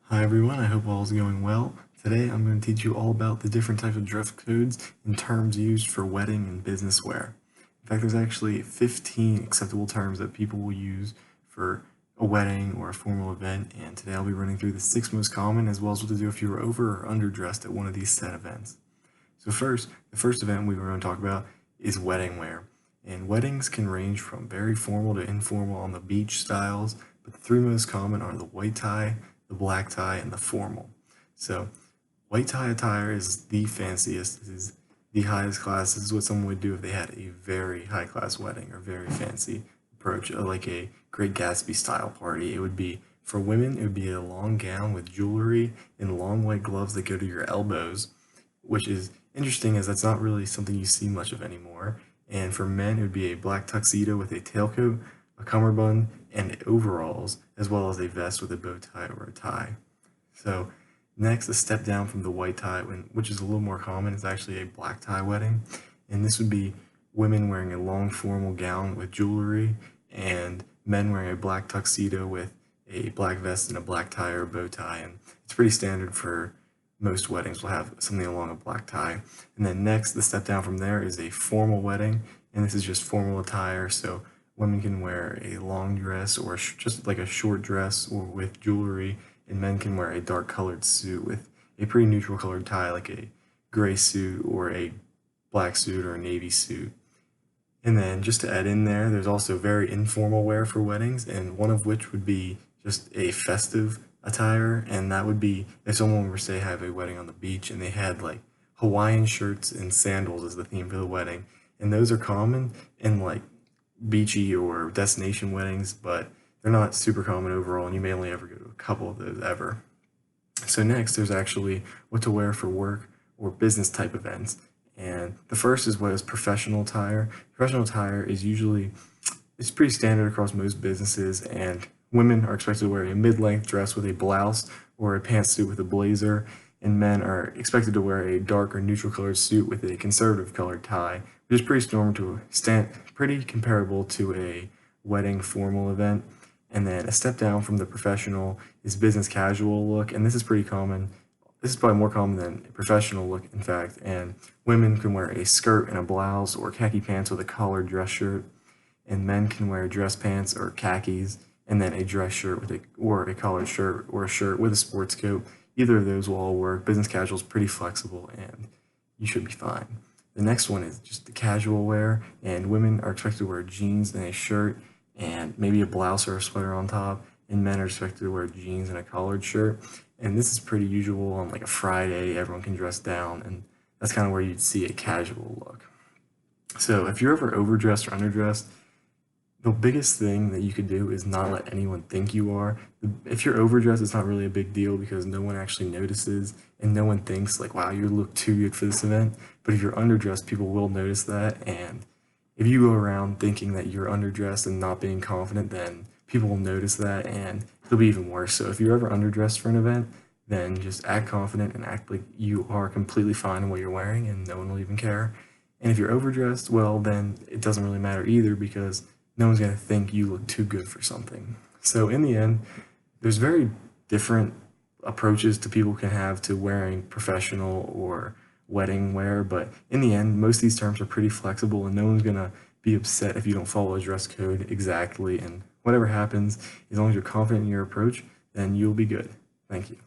Hi everyone, I hope all is going well. Today I'm going to teach you all about the different types of dress codes and terms used for wedding and business wear. In fact, there's actually 15 acceptable terms that people will use for a wedding or a formal event, and today I'll be running through the 6 most common as well as what to do if you were over or underdressed at one of these set events. So first, the first event we were going to talk about is wedding wear. And weddings can range from very formal to informal on the beach styles, but the 3 most common are the white tie, the black tie, and the formal. So white tie attire is the fanciest. This is the highest class. This is what someone would do if they had a very high class wedding or very fancy approach, like a Great Gatsby style party. It would be for women, it would be a long gown with jewelry and long white gloves that go to your elbows, which is interesting as that's not really something you see much of anymore. And for men, it would be a black tuxedo with a tailcoat, a cummerbund, and overalls, as well as a vest with a bow tie or a tie. So next, a step down from the white tie, which is a little more common, is actually a black tie wedding. And this would be women wearing a long formal gown with jewelry and men wearing a black tuxedo with a black vest and a black tie or bow tie. And it's pretty standard for most weddings will have something along a black tie. And then next, the step down from there is a formal wedding. And this is just formal attire. So women can wear a long dress or just like a short dress or with jewelry, and men can wear a dark colored suit with a pretty neutral colored tie, like a gray suit or a black suit or a navy suit. And then just to add in there, there's also very informal wear for weddings, and one of which would be just a festive attire, and that would be if someone were to say have a wedding on the beach and they had like Hawaiian shirts and sandals as the theme for the wedding, and those are common in like beachy or destination weddings, but they're not super common overall, and you may only ever go to a couple of those ever. So next, there's actually what to wear for work or business type events. And the first is what is professional attire. Professional attire is usually, it's pretty standard across most businesses, and women are expected to wear a mid-length dress with a blouse or a pantsuit with a blazer, and men are expected to wear a dark or neutral colored suit with a conservative colored tie, which is pretty comparable to a wedding formal event. And then a step down from the professional is business casual look, and this is pretty common. This is probably more common than a professional look, in fact. And women can wear a skirt and a blouse or khaki pants with a collared dress shirt, and men can wear dress pants or khakis, and then a dress shirt or a collared shirt or a shirt with a sports coat. Either of those will all work. Business casual is pretty flexible, and you should be fine. The next one is just the casual wear, and women are expected to wear jeans and a shirt and maybe a blouse or a sweater on top, and men are expected to wear jeans and a collared shirt. And this is pretty usual on like a Friday, everyone can dress down, and that's kind of where you'd see a casual look. So if you're ever overdressed or underdressed, the biggest thing that you could do is not let anyone think you are. If you're overdressed, it's not really a big deal because no one actually notices and no one thinks like, wow, you look too good for this event. But if you're underdressed, people will notice that. And if you go around thinking that you're underdressed and not being confident, then people will notice that and it'll be even worse. So if you're ever underdressed for an event, then just act confident and act like you are completely fine in what you're wearing and no one will even care. And if you're overdressed, well, then it doesn't really matter either because no one's going to think you look too good for something. So in the end, there's very different approaches to people can have to wearing professional or wedding wear, but in the end, most of these terms are pretty flexible and no one's going to be upset if you don't follow a dress code exactly. And whatever happens, as long as you're confident in your approach, then you'll be good. Thank you.